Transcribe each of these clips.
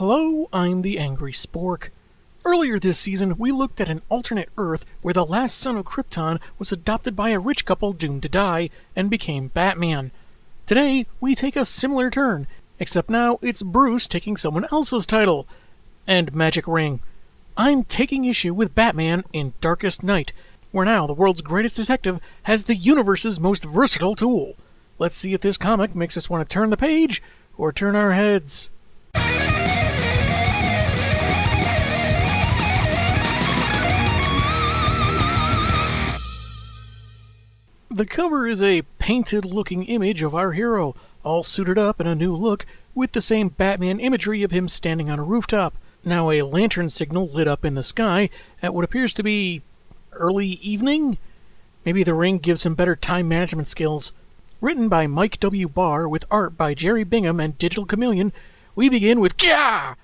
Hello, I'm the Angry Spork. Earlier this season, we looked at an alternate Earth where the last son of Krypton was adopted by a rich couple doomed to die and became Batman. Today, we take a similar turn, except now it's Bruce taking someone else's title and magic ring. I'm taking issue with Batman in Darkest Night, where now the world's greatest detective has the universe's most versatile tool. Let's see if this comic makes us want to turn the page or turn our heads. The cover is a painted-looking image of our hero, all suited up in a new look, with the same Batman imagery of him standing on a rooftop. Now a lantern signal lit up in the sky at what appears to be early evening? Maybe the ring gives him better time management skills. Written by Mike W. Barr with art by Jerry Bingham and Digital Chameleon, we begin with Gah!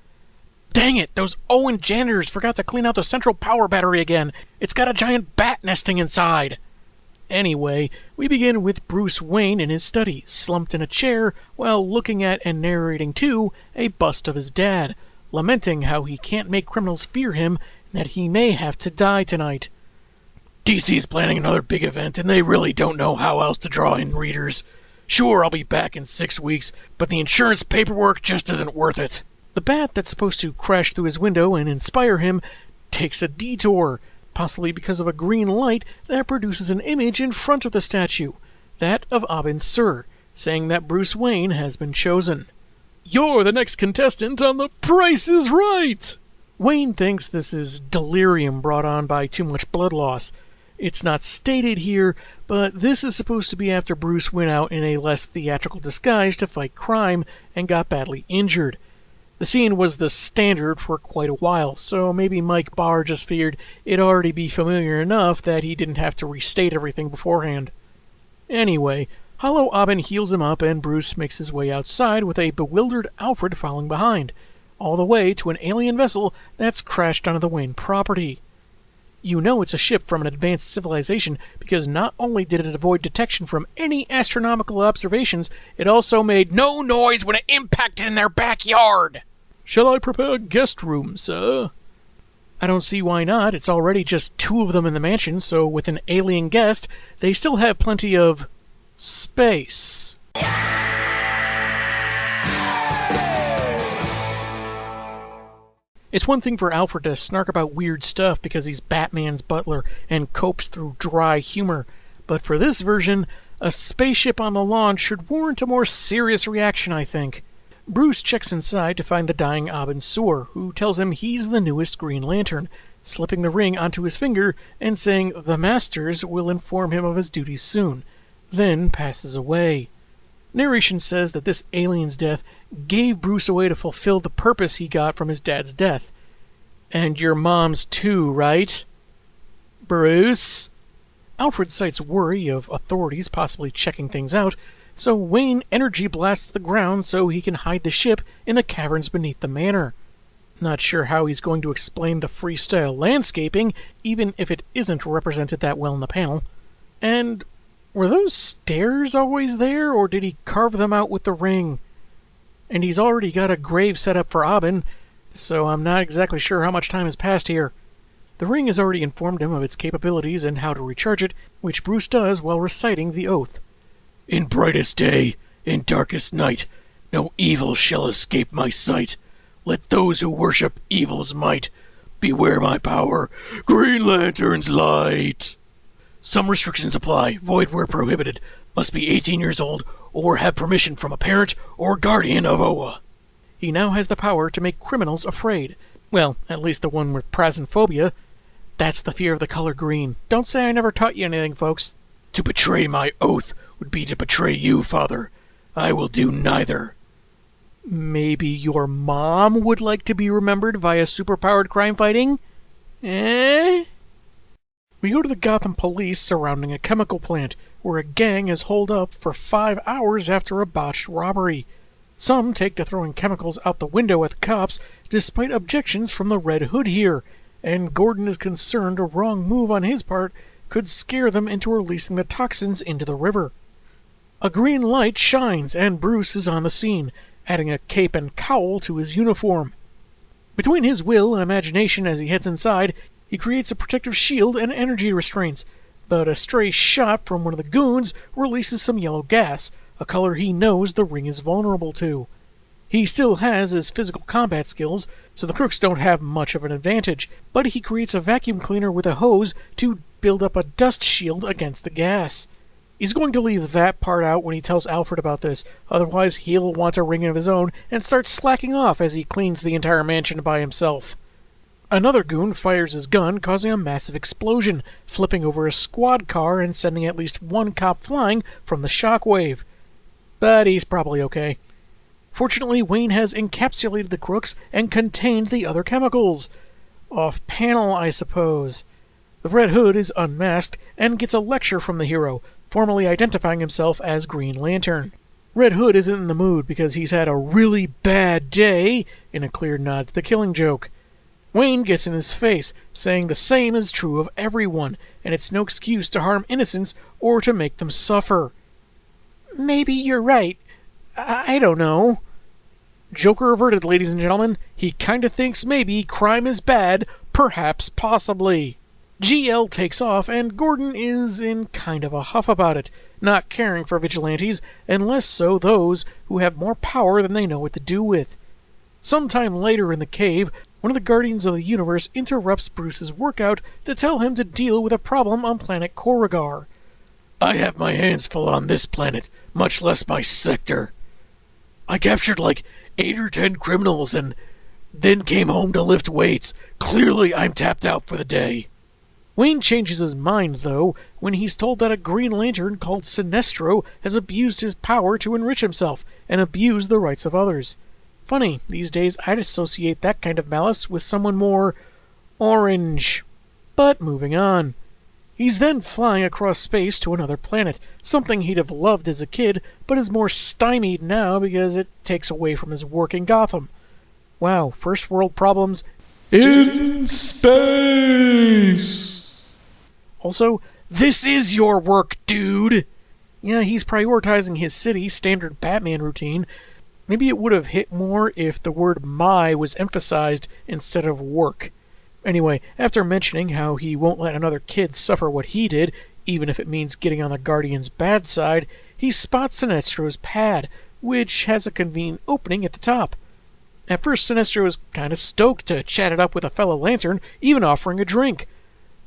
Dang it, those Owen janitors forgot to clean out the central power battery again. It's got a giant bat nesting inside. Anyway, we begin with Bruce Wayne in his study, slumped in a chair while looking at and narrating to a bust of his dad, lamenting how he can't make criminals fear him and that he may have to die tonight. DC's planning another big event and they really don't know how else to draw in readers. Sure, I'll be back in 6 weeks, but the insurance paperwork just isn't worth it. The bat that's supposed to crash through his window and inspire him takes a detour, possibly because of a green light that produces an image in front of the statue, that of Abin Sur, saying that Bruce Wayne has been chosen. You're the next contestant on The Price is Right! Wayne thinks this is delirium brought on by too much blood loss. It's not stated here, but this is supposed to be after Bruce went out in a less theatrical disguise to fight crime and got badly injured. The scene was the standard for quite a while, so maybe Mike Barr just figured it'd already be familiar enough that he didn't have to restate everything beforehand. Anyway, Hollow Abin heals him up and Bruce makes his way outside with a bewildered Alfred following behind, all the way to an alien vessel that's crashed onto the Wayne property. You know it's a ship from an advanced civilization because not only did it avoid detection from any astronomical observations, it also made no noise when it impacted in their backyard. Shall I prepare a guest room, sir? I don't see why not. It's already just 2 of them in the mansion, so with an alien guest, they still have plenty of space. It's one thing for Alfred to snark about weird stuff because he's Batman's butler and copes through dry humor, but for this version, a spaceship on the lawn should warrant a more serious reaction, I think. Bruce checks inside to find the dying Abin Sur, who tells him he's the newest Green Lantern, slipping the ring onto his finger and saying the Masters will inform him of his duties soon, then passes away. Narration says that this alien's death gave Bruce a way to fulfill the purpose he got from his dad's death. And your mom's too, right? Bruce? Alfred cites worry of authorities possibly checking things out, so Wayne energy blasts the ground so he can hide the ship in the caverns beneath the manor. Not sure how he's going to explain the freestyle landscaping, even if it isn't represented that well in the panel. And were those stairs always there, or did he carve them out with the ring? And he's already got a grave set up for Abin, so I'm not exactly sure how much time has passed here. The ring has already informed him of its capabilities and how to recharge it, which Bruce does while reciting the oath. In brightest day, in darkest night, no evil shall escape my sight. Let those who worship evil's might beware my power, Green Lantern's light. Some restrictions apply, void where prohibited, must be 18 years old, or have permission from a parent or guardian of Oa. He now has the power to make criminals afraid. Well, at least the one with prasophobia. That's the fear of the color green. Don't say I never taught you anything, folks. To betray my oath would be to betray you, Father. I will do neither. Maybe your mom would like to be remembered via superpowered crime fighting? Eh? We go to the Gotham police surrounding a chemical plant, where a gang is holed up for 5 hours after a botched robbery. Some take to throwing chemicals out the window at the cops, despite objections from the Red Hood here, and Gordon is concerned a wrong move on his part could scare them into releasing the toxins into the river. A green light shines, and Bruce is on the scene, adding a cape and cowl to his uniform. Between his will and imagination as he heads inside, he creates a protective shield and energy restraints, but a stray shot from one of the goons releases some yellow gas, a color he knows the ring is vulnerable to. He still has his physical combat skills, so the crooks don't have much of an advantage, but he creates a vacuum cleaner with a hose to build up a dust shield against the gas. He's going to leave that part out when he tells Alfred about this, otherwise he'll want a ring of his own and start slacking off as he cleans the entire mansion by himself. Another goon fires his gun, causing a massive explosion, flipping over a squad car and sending at least one cop flying from the shockwave. But he's probably okay. Fortunately, Wayne has encapsulated the crooks and contained the other chemicals. Off panel, I suppose. The Red Hood is unmasked and gets a lecture from the hero, formally identifying himself as Green Lantern. Red Hood isn't in the mood because he's had a really bad day, in a clear nod to the Killing Joke. Wayne gets in his face, saying the same is true of everyone, and it's no excuse to harm innocents or to make them suffer. Maybe you're right. I don't know. Joker averted, ladies and gentlemen. He kinda thinks maybe crime is bad, perhaps possibly. GL takes off, and Gordon is in kind of a huff about it, not caring for vigilantes, and less so those who have more power than they know what to do with. Sometime later in the cave, one of the Guardians of the Universe interrupts Bruce's workout to tell him to deal with a problem on planet Korrigar. I have my hands full on this planet, much less my sector. I captured like 8 or 10 criminals and then came home to lift weights. Clearly I'm tapped out for the day. Wayne changes his mind, though, when he's told that a Green Lantern called Sinestro has abused his power to enrich himself and abuse the rights of others. Funny, these days I'd associate that kind of malice with someone more orange. But moving on. He's then flying across space to another planet, something he'd have loved as a kid, but is more stymied now because it takes away from his work in Gotham. Wow, first world problems in space! Also, this is your work, dude! Yeah, he's prioritizing his city's standard Batman routine. Maybe it would have hit more if the word my was emphasized instead of work. Anyway, after mentioning how he won't let another kid suffer what he did, even if it means getting on the Guardian's bad side, he spots Sinestro's pad, which has a convenient opening at the top. At first, Sinestro is kind of stoked to chat it up with a fellow Lantern, even offering a drink,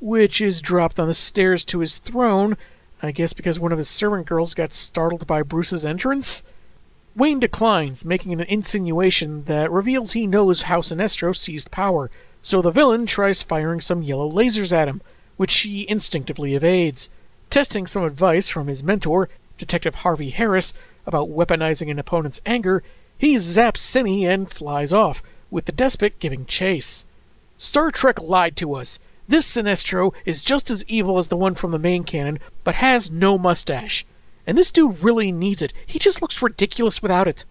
which is dropped on the stairs to his throne, I guess because one of his servant girls got startled by Bruce's entrance? Wayne declines, making an insinuation that reveals he knows how Sinestro seized power, so the villain tries firing some yellow lasers at him, which he instinctively evades. Testing some advice from his mentor, Detective Harvey Harris, about weaponizing an opponent's anger, he zaps Cinny and flies off, with the despot giving chase. Star Trek lied to us. This Sinestro is just as evil as the one from the main canon, but has no mustache. And this dude really needs it. He just looks ridiculous without it.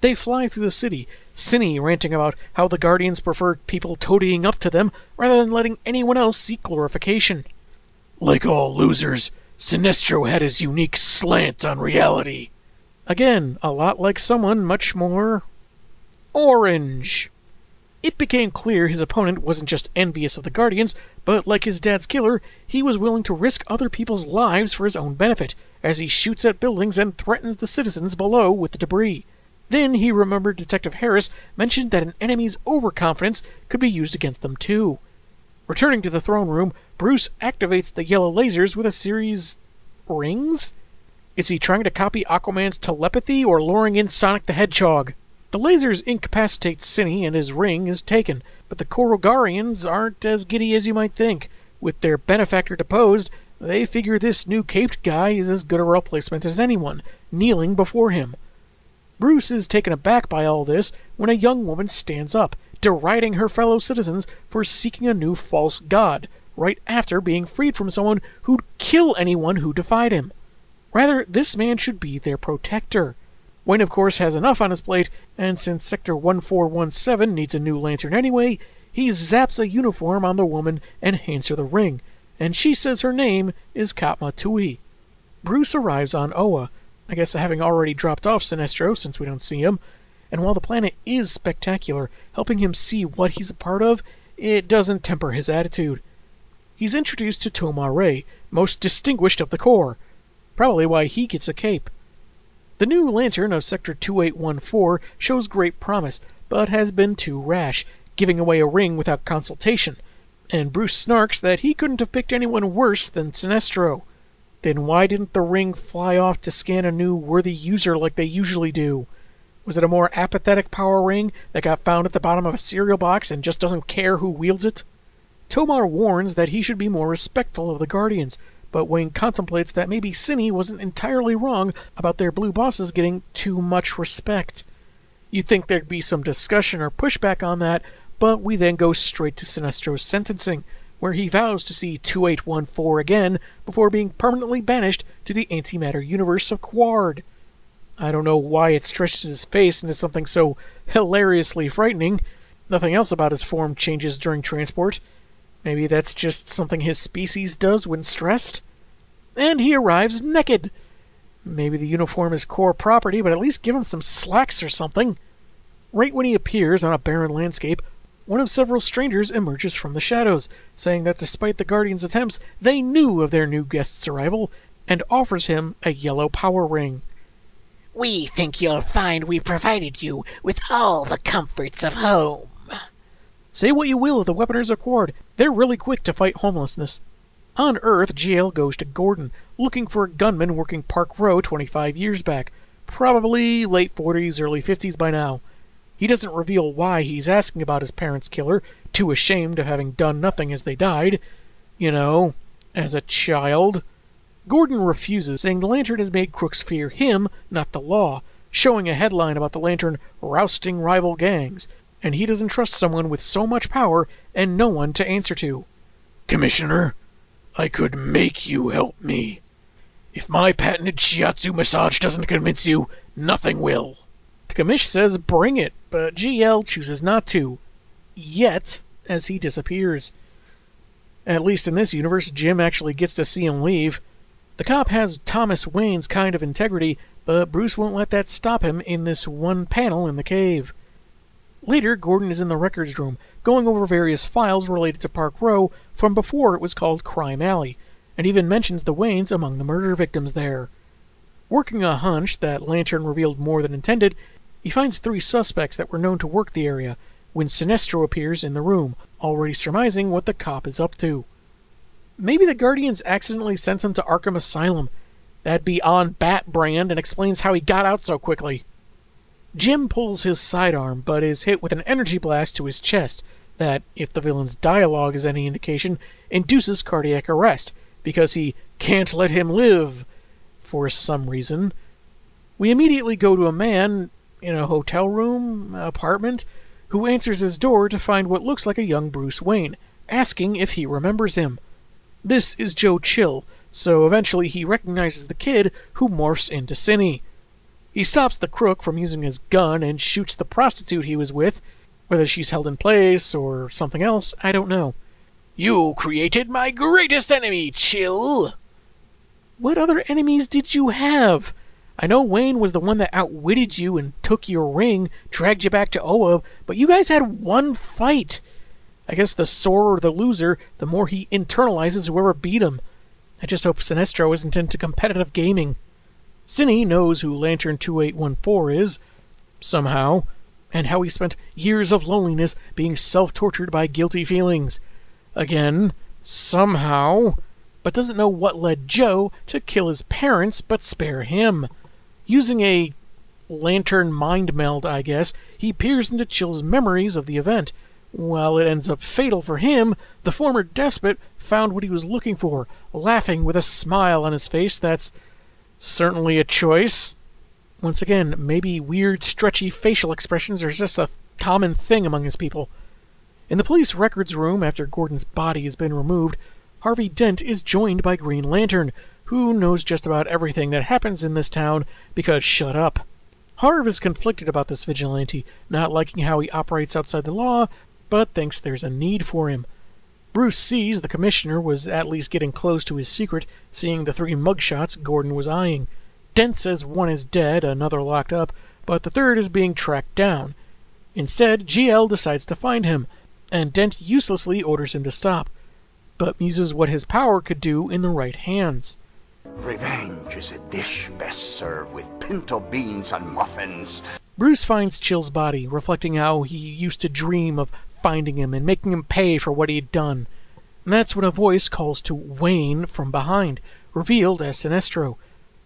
They fly through the city, Cinny ranting about how the Guardians prefer people toadying up to them rather than letting anyone else seek glorification. Like all losers, Sinestro had his unique slant on reality. Again, a lot like someone much more orange. It became clear his opponent wasn't just envious of the Guardians, but like his dad's killer, he was willing to risk other people's lives for his own benefit, as he shoots at buildings and threatens the citizens below with the debris. Then he remembered Detective Harris mentioned that an enemy's overconfidence could be used against them too. Returning to the throne room, Bruce activates the yellow lasers with a series rings? Is he trying to copy Aquaman's telepathy or luring in Sonic the Hedgehog? The lasers incapacitate Cinny and his ring is taken, but the Korrigarians aren't as giddy as you might think. With their benefactor deposed, they figure this new caped guy is as good a replacement as anyone, kneeling before him. Bruce is taken aback by all this when a young woman stands up, deriding her fellow citizens for seeking a new false god, right after being freed from someone who'd kill anyone who defied him. Rather, this man should be their protector. Wayne, of course, has enough on his plate, and since Sector 1417 needs a new lantern anyway, he zaps a uniform on the woman and hands her the ring, and she says her name is Katma Tui. Bruce arrives on Oa, I guess having already dropped off Sinestro since we don't see him, and while the planet is spectacular, helping him see what he's a part of, it doesn't temper his attitude. He's introduced to Tomar Ray, most distinguished of the Corps, probably why he gets a cape. The new Lantern of Sector 2814 shows great promise, but has been too rash, giving away a ring without consultation, and Bruce snarks that he couldn't have picked anyone worse than Sinestro. Then why didn't the ring fly off to scan a new worthy user like they usually do? Was it a more apathetic power ring that got found at the bottom of a cereal box and just doesn't care who wields it? Tomar warns that he should be more respectful of the Guardians, but Wayne contemplates that maybe Cine wasn't entirely wrong about their blue bosses getting too much respect. You'd think there'd be some discussion or pushback on that, but we then go straight to Sinestro's sentencing, where he vows to see 2814 again before being permanently banished to the antimatter universe of Quard. I don't know why it stretches his face into something so hilariously frightening. Nothing else about his form changes during transport. Maybe that's just something his species does when stressed? And he arrives naked. Maybe the uniform is Corps property, but at least give him some slacks or something. Right when he appears on a barren landscape, one of several strangers emerges from the shadows, saying that despite the Guardians' attempts, they knew of their new guest's arrival, and offers him a yellow power ring. We think you'll find we provided you with all the comforts of home. Say what you will of the Weaponers of Quard, they're really quick to fight homelessness. On Earth, GL goes to Gordon, looking for a gunman working Park Row 25 years back, probably late 40s, early 50s by now. He doesn't reveal why he's asking about his parents' killer, too ashamed of having done nothing as they died. You know, as a child. Gordon refuses, saying the Lantern has made crooks fear him, not the law, showing a headline about the Lantern rousting rival gangs, and he doesn't trust someone with so much power and no one to answer to. Commissioner, I could make you help me. If my patented shiatsu massage doesn't convince you, nothing will. The commish says bring it, but GL chooses not to. Yet, as he disappears. At least in this universe, Jim actually gets to see him leave. The cop has Thomas Wayne's kind of integrity, but Bruce won't let that stop him in this one panel in the cave. Later, Gordon is in the records room, going over various files related to Park Row from before it was called Crime Alley, and even mentions the Waynes among the murder victims there. Working a hunch that Lantern revealed more than intended, he finds 3 suspects that were known to work the area, when Sinestro appears in the room, already surmising what the cop is up to. Maybe the Guardians accidentally sent him to Arkham Asylum. That'd be on Bat brand and explains how he got out so quickly. Jim pulls his sidearm, but is hit with an energy blast to his chest that, if the villain's dialogue is any indication, induces cardiac arrest, because he can't let him live, for some reason. We immediately go to a man in a hotel room, apartment, who answers his door to find what looks like a young Bruce Wayne, asking if he remembers him. This is Joe Chill, so eventually he recognizes the kid who morphs into Cine. He stops the crook from using his gun and shoots the prostitute he was with. Whether she's held in place or something else, I don't know. You created my greatest enemy, Chill! What other enemies did you have? I know Wayne was the one that outwitted you and took your ring, dragged you back to Oa, but you guys had one fight. I guess the sorer the loser, the more he internalizes whoever beat him. I just hope Sinestro isn't into competitive gaming. Cine knows who Lantern 2814 is, somehow, and how he spent years of loneliness being self-tortured by guilty feelings. Again, somehow, but doesn't know what led Joe to kill his parents but spare him. Using a Lantern mind meld, I guess, he peers into Chill's memories of the event. While it ends up fatal for him, the former despot found what he was looking for, laughing with a smile on his face. That's certainly a choice. Once again, maybe weird, stretchy facial expressions are just a common thing among his people. In the police records room, after Gordon's body has been removed, Harvey Dent is joined by Green Lantern, who knows just about everything that happens in this town because shut up. Harv is conflicted about this vigilante, not liking how he operates outside the law, but thinks there's a need for him. Bruce sees the commissioner was at least getting close to his secret, seeing the 3 mugshots Gordon was eyeing. Dent says one is dead, another locked up, but the third is being tracked down. Instead, GL decides to find him, and Dent uselessly orders him to stop, but muses what his power could do in the right hands. Revenge is a dish best served with pinto beans and muffins. Bruce finds Chill's body, reflecting how he used to dream of finding him and making him pay for what he had done. And that's when a voice calls to Wayne from behind, revealed as Sinestro,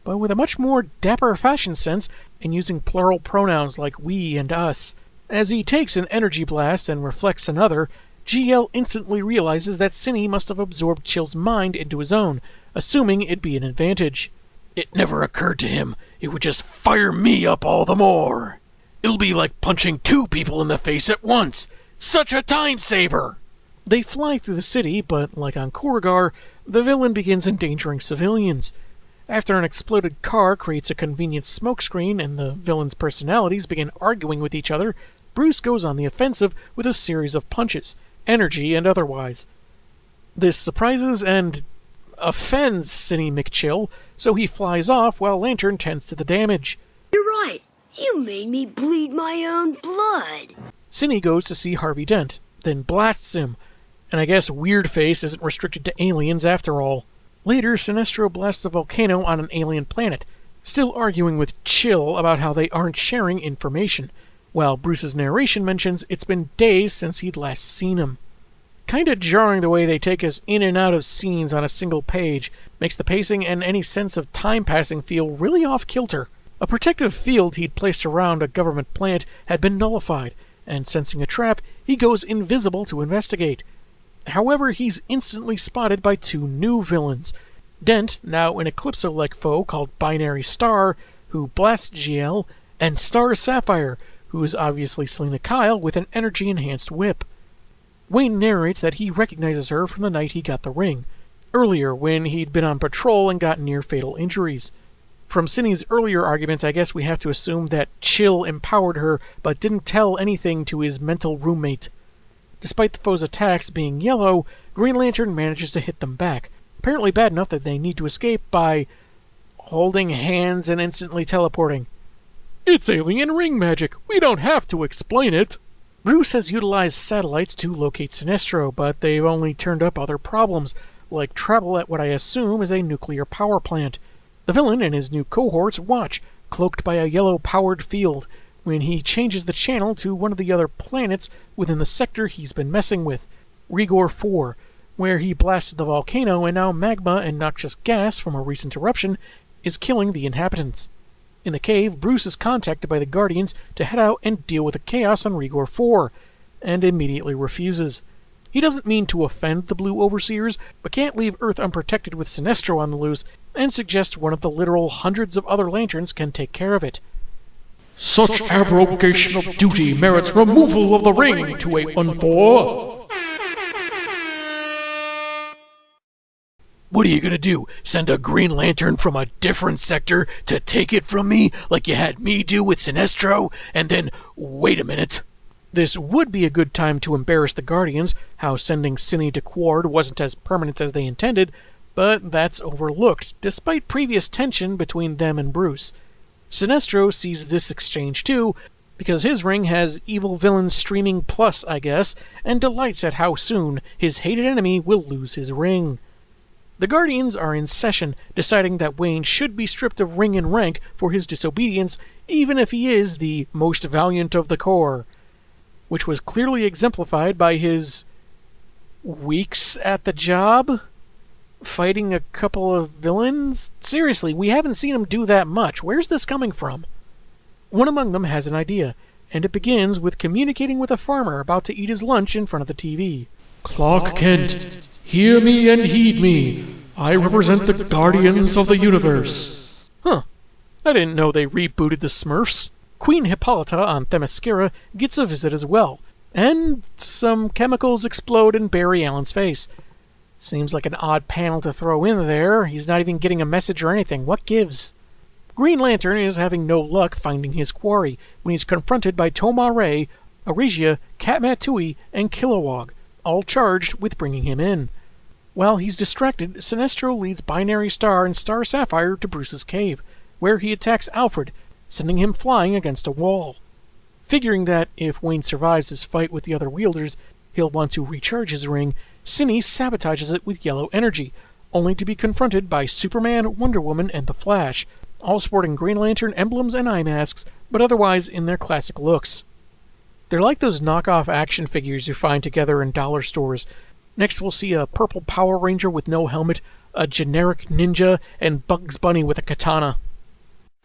but with a much more dapper fashion sense and using plural pronouns like we and us. As he takes an energy blast and reflects another, GL instantly realizes that Cine must have absorbed Chill's mind into his own, assuming it'd be an advantage. It never occurred to him it would just fire me up all the more. It'll be like punching 2 people in the face at once. Such a time saver! They fly through the city, but like on Korrigar, the villain begins endangering civilians. After an exploded car creates a convenient smokescreen and the villain's personalities begin arguing with each other, Bruce goes on the offensive with a series of punches, energy and otherwise. This surprises and offends Cine McChill, so he flies off while Lantern tends to the damage. You're right. You made me bleed my own blood. Cine goes to see Harvey Dent, then blasts him. And I guess Weird Face isn't restricted to aliens after all. Later, Sinestro blasts a volcano on an alien planet, still arguing with Chill about how they aren't sharing information, while Bruce's narration mentions it's been days since he'd last seen him. Kinda jarring the way they take us in and out of scenes on a single page, makes the pacing and any sense of time passing feel really off-kilter. A protective field he'd placed around a government plant had been nullified, and sensing a trap, he goes invisible to investigate. However, he's instantly spotted by 2 new villains. Dent, now an Eclipso-like foe called Binary Star, who blasts GL, and Star Sapphire, who is obviously Selena Kyle with an energy-enhanced whip. Wayne narrates that he recognizes her from the night he got the ring, earlier when he'd been on patrol and got near-fatal injuries. From Cine's earlier arguments, I guess we have to assume that Chill empowered her but didn't tell anything to his mental roommate. Despite the foe's attacks being yellow, Green Lantern manages to hit them back, apparently bad enough that they need to escape by holding hands and instantly teleporting. It's alien ring magic. We don't have to explain it. Bruce has utilized satellites to locate Sinestro, but they've only turned up other problems, like travel at what I assume is a nuclear power plant. The villain and his new cohorts watch, cloaked by a yellow-powered field, when he changes the channel to one of the other planets within the sector he's been messing with, Rigor 4, where he blasted the volcano and now magma and noxious gas from a recent eruption is killing the inhabitants. In the cave, Bruce is contacted by the Guardians to head out and deal with the chaos on Rigor 4, and immediately refuses. He doesn't mean to offend the Blue Overseers, but can't leave Earth unprotected with Sinestro on the loose, and suggests one of the literal hundreds of other lanterns can take care of it. Such abrogation of duty merits removal of the ring to a 1-4. What are you gonna do? Send a Green Lantern from a different sector to take it from me like you had me do with Sinestro? And then, wait a minute. This would be a good time to embarrass the Guardians, how sending Cine to Quard wasn't as permanent as they intended, but that's overlooked, despite previous tension between them and Bruce. Sinestro sees this exchange too, because his ring has evil villains streaming plus, I guess, and delights at how soon his hated enemy will lose his ring. The Guardians are in session, deciding that Wayne should be stripped of ring and rank for his disobedience, even if he is the most valiant of the Corps, which was clearly exemplified by his weeks at the job, fighting a couple of villains. Seriously, we haven't seen him do that much. Where's this coming from? One among them has an idea, and it begins with communicating with a farmer about to eat his lunch in front of the TV. Clark Kent, hear me and heed me. I represent the Guardians of the Universe. Huh. I didn't know they rebooted the Smurfs. Queen Hippolyta on Themyscira gets a visit as well, and some chemicals explode in Barry Allen's face. Seems like an odd panel to throw in there. He's not even getting a message or anything. What gives? Green Lantern is having no luck finding his quarry when he's confronted by Toma Ray, Arigia, Katmat Tui, and Kilowog, all charged with bringing him in. While he's distracted, Sinestro leads Binary Star and Star Sapphire to Bruce's cave, where he attacks Alfred, sending him flying against a wall. Figuring that if Wayne survives his fight with the other wielders, he'll want to recharge his ring, Cine sabotages it with yellow energy, only to be confronted by Superman, Wonder Woman, and the Flash, all sporting Green Lantern emblems and eye masks, but otherwise in their classic looks. They're like those knockoff action figures you find together in dollar stores. Next we'll see a purple Power Ranger with no helmet, a generic ninja, and Bugs Bunny with a katana.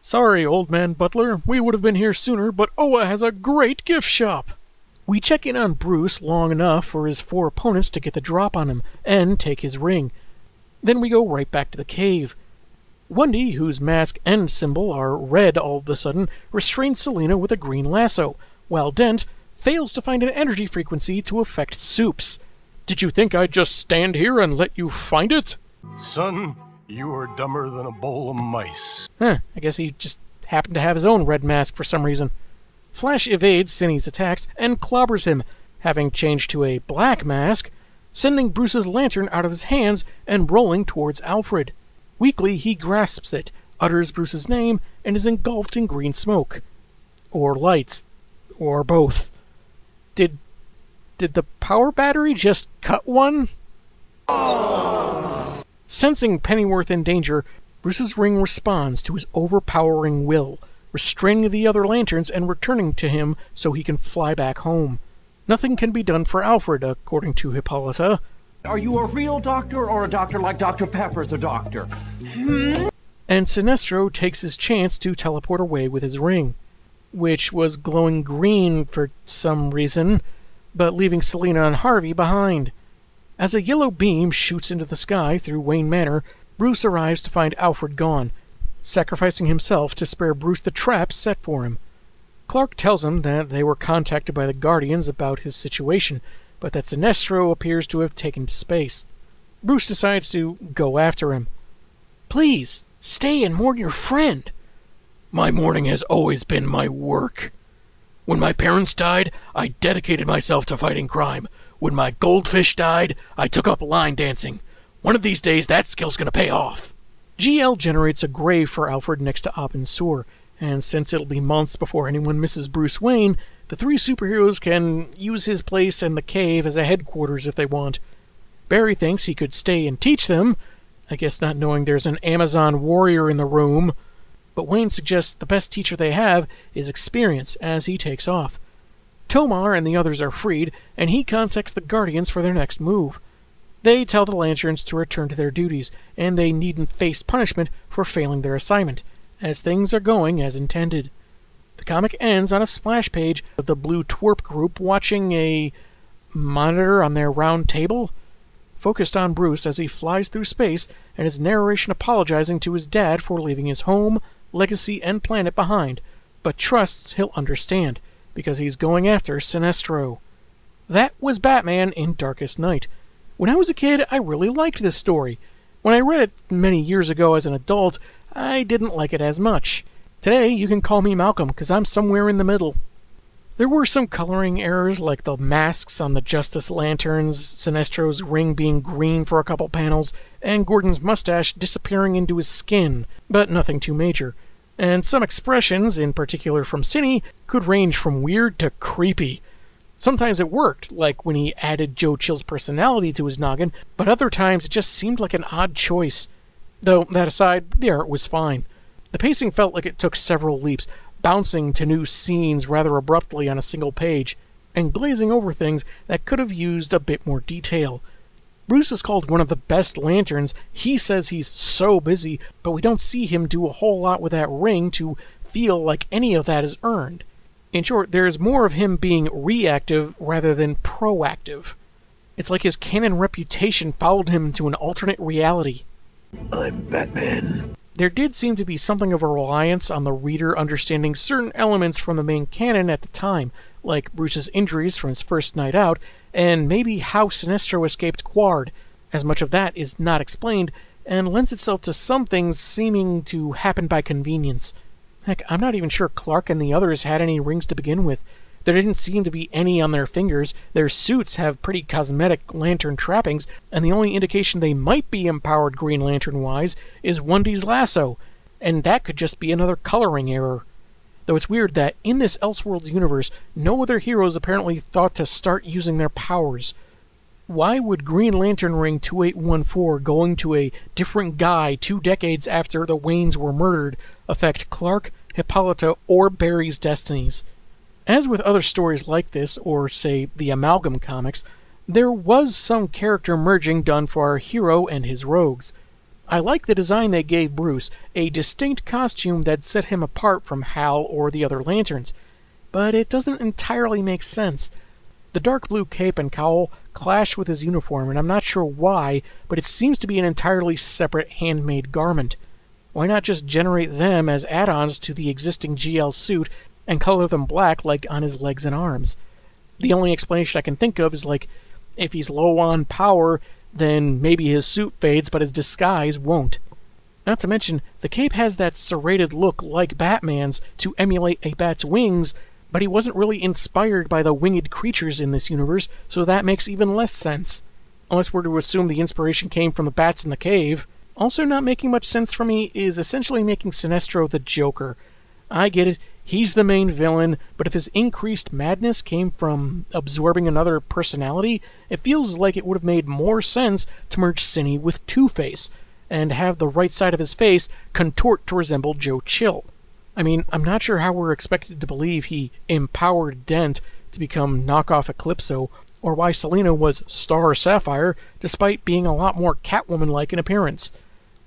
Sorry, old man Butler, we would have been here sooner, but Oa has a great gift shop. We check in on Bruce long enough for his 4 opponents to get the drop on him and take his ring. Then we go right back to the cave. Wendy, whose mask and symbol are red all of a sudden, restrains Selina with a green lasso, while Dent fails to find an energy frequency to affect Soups. Did you think I'd just stand here and let you find it? Son, you are dumber than a bowl of mice. I guess he just happened to have his own red mask for some reason. Flash evades Cine's attacks and clobbers him, having changed to a black mask, sending Bruce's lantern out of his hands and rolling towards Alfred. Weakly, he grasps it, utters Bruce's name, and is engulfed in green smoke. Or lights. Or both. Did the power battery just cut one? Sensing Pennyworth in danger, Bruce's ring responds to his overpowering will, restraining the other lanterns and returning to him so he can fly back home. Nothing can be done for Alfred, according to Hippolyta. Are you a real doctor or a doctor like Dr. Pepper's a doctor? And Sinestro takes his chance to teleport away with his ring, which was glowing green for some reason, but leaving Selina and Harvey behind. As a yellow beam shoots into the sky through Wayne Manor, Bruce arrives to find Alfred gone, sacrificing himself to spare Bruce the trap set for him. Clark tells him that they were contacted by the Guardians about his situation, but that Sinestro appears to have taken to space. Bruce decides to go after him. Please, stay and mourn your friend. My mourning has always been my work. When my parents died, I dedicated myself to fighting crime. When my goldfish died, I took up line dancing. One of these days, that skill's gonna pay off. GL generates a grave for Alfred next to Abin's sewer, and since it'll be months before anyone misses Bruce Wayne, the 3 superheroes can use his place and the cave as a headquarters if they want. Barry thinks he could stay and teach them, I guess not knowing there's an Amazon warrior in the room, but Wayne suggests the best teacher they have is experience as he takes off. Tomar and the others are freed, and he contacts the Guardians for their next move. They tell the Lanterns to return to their duties, and they needn't face punishment for failing their assignment, as things are going as intended. The comic ends on a splash page of the Blue Twerp group watching a monitor on their round table, focused on Bruce as he flies through space and his narration apologizing to his dad for leaving his home, legacy, and planet behind, but trusts he'll understand, because he's going after Sinestro. That was Batman in Darkest Night. When I was a kid, I really liked this story. When I read it many years ago as an adult, I didn't like it as much. Today, you can call me Malcolm, because I'm somewhere in the middle. There were some coloring errors, like the masks on the Justice Lanterns, Sinestro's ring being green for a couple panels, and Gordon's mustache disappearing into his skin, but nothing too major. And some expressions, in particular from Cine, could range from weird to creepy. Sometimes it worked, like when he added Joe Chill's personality to his noggin, but other times it just seemed like an odd choice. Though, that aside, the art was fine. The pacing felt like it took several leaps, bouncing to new scenes rather abruptly on a single page, and glazing over things that could have used a bit more detail. Bruce is called one of the best Lanterns. He says he's so busy, but we don't see him do a whole lot with that ring to feel like any of that is earned. In short, there's more of him being reactive rather than proactive. It's like his canon reputation followed him into an alternate reality. I'm Batman. There did seem to be something of a reliance on the reader understanding certain elements from the main canon at the time, like Bruce's injuries from his first night out, and maybe how Sinestro escaped Quard, as much of that is not explained, and lends itself to some things seeming to happen by convenience. Heck, I'm not even sure Clark and the others had any rings to begin with. There didn't seem to be any on their fingers, their suits have pretty cosmetic lantern trappings, and the only indication they might be empowered Green Lantern-wise is Wendy's lasso, and that could just be another coloring error. Though it's weird that in this Elseworlds universe, no other heroes apparently thought to start using their powers. Why would Green Lantern Ring 2814 going to a different guy 2 decades after the Waynes were murdered affect Clark, Hippolyta, or Barry's destinies? As with other stories like this, or say the Amalgam comics, there was some character merging done for our hero and his rogues. I like the design they gave Bruce, a distinct costume that set him apart from Hal or the other Lanterns, but it doesn't entirely make sense. The dark blue cape and cowl clash with his uniform, and I'm not sure why, but it seems to be an entirely separate handmade garment. Why not just generate them as add-ons to the existing GL suit and color them black like on his legs and arms? The only explanation I can think of is like, if he's low on power, then maybe his suit fades, but his disguise won't. Not to mention, the cape has that serrated look like Batman's to emulate a bat's wings, but he wasn't really inspired by the winged creatures in this universe, so that makes even less sense. Unless we're to assume the inspiration came from the bats in the cave. Also not making much sense for me is essentially making Sinestro the Joker. I get it, he's the main villain, but if his increased madness came from absorbing another personality, it feels like it would have made more sense to merge Cine with Two-Face, and have the right side of his face contort to resemble Joe Chill. I mean, I'm not sure how we're expected to believe he empowered Dent to become knockoff Eclipso, or why Selina was Star Sapphire, despite being a lot more Catwoman-like in appearance,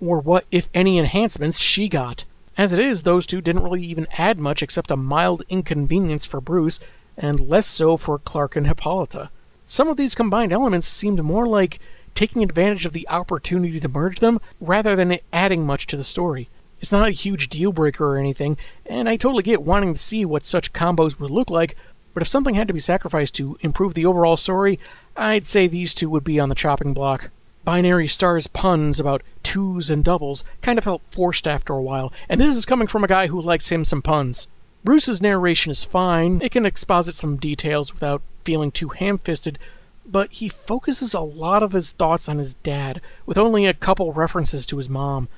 or what, if any, enhancements she got. As it is, those two didn't really even add much except a mild inconvenience for Bruce, and less so for Clark and Hippolyta. Some of these combined elements seemed more like taking advantage of the opportunity to merge them, rather than it adding much to the story. It's not a huge deal-breaker or anything, and I totally get wanting to see what such combos would look like, but if something had to be sacrificed to improve the overall story, I'd say these two would be on the chopping block. Binary Star's puns about twos and doubles kind of felt forced after a while, and this is coming from a guy who likes him some puns. Bruce's narration is fine, it can exposit some details without feeling too ham-fisted, but he focuses a lot of his thoughts on his dad, with only a couple references to his mom.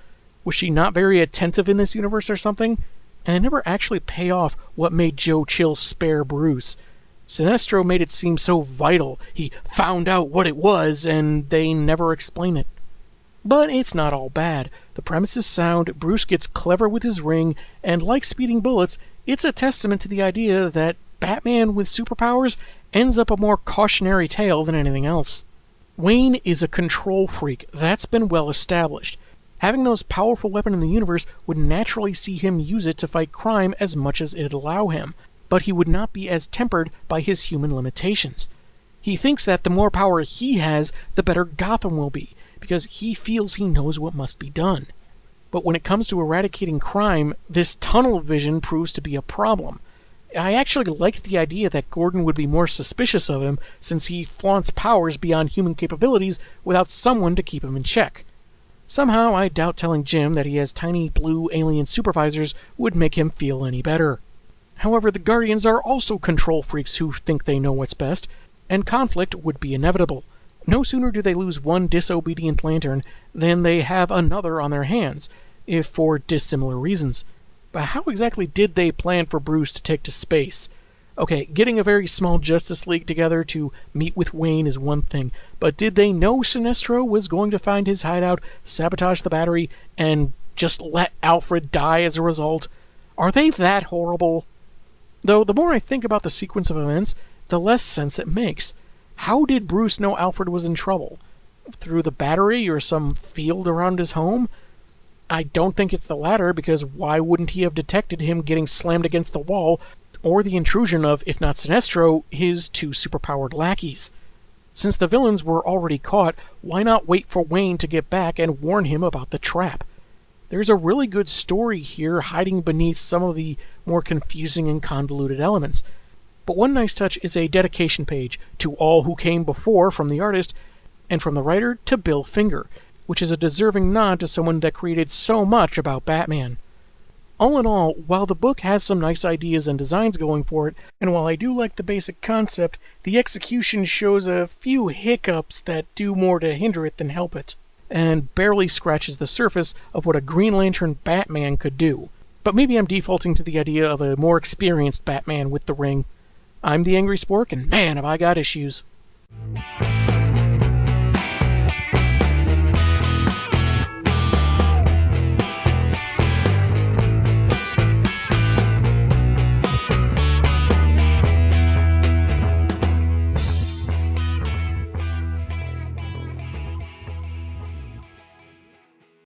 Was she not very attentive in this universe or something? And they never actually pay off what made Joe Chill spare Bruce. Sinestro made it seem so vital. He found out what it was, and they never explain it. But it's not all bad. The premise is sound, Bruce gets clever with his ring, and like speeding bullets, it's a testament to the idea that Batman with superpowers ends up a more cautionary tale than anything else. Wayne is a control freak. That's been well established. Having the most powerful weapon in the universe would naturally see him use it to fight crime as much as it'd allow him, but he would not be as tempered by his human limitations. He thinks that the more power he has, the better Gotham will be, because he feels he knows what must be done. But when it comes to eradicating crime, this tunnel vision proves to be a problem. I actually liked the idea that Gordon would be more suspicious of him, since he flaunts powers beyond human capabilities without someone to keep him in check. Somehow, I doubt telling Jim that he has tiny blue alien supervisors would make him feel any better. However, the Guardians are also control freaks who think they know what's best, and conflict would be inevitable. No sooner do they lose one disobedient Lantern than they have another on their hands, if for dissimilar reasons. But how exactly did they plan for Bruce to take to space? Okay, getting a very small Justice League together to meet with Wayne is one thing, but did they know Sinestro was going to find his hideout, sabotage the battery, and just let Alfred die as a result? Are they that horrible? Though the more I think about the sequence of events, the less sense it makes. How did Bruce know Alfred was in trouble? Through the battery or some field around his home? I don't think it's the latter, because why wouldn't he have detected him getting slammed against the wall, or the intrusion of, if not Sinestro, his two superpowered lackeys? Since the villains were already caught, why not wait for Wayne to get back and warn him about the trap? There's a really good story here hiding beneath some of the more confusing and convoluted elements. But one nice touch is a dedication page to all who came before from the artist, and from the writer to Bill Finger, which is a deserving nod to someone that created so much about Batman. All in all, while the book has some nice ideas and designs going for it, and while I do like the basic concept, the execution shows a few hiccups that do more to hinder it than help it, and barely scratches the surface of what a Green Lantern Batman could do. But maybe I'm defaulting to the idea of a more experienced Batman with the ring. I'm the Angry Spork, and man, have I got issues.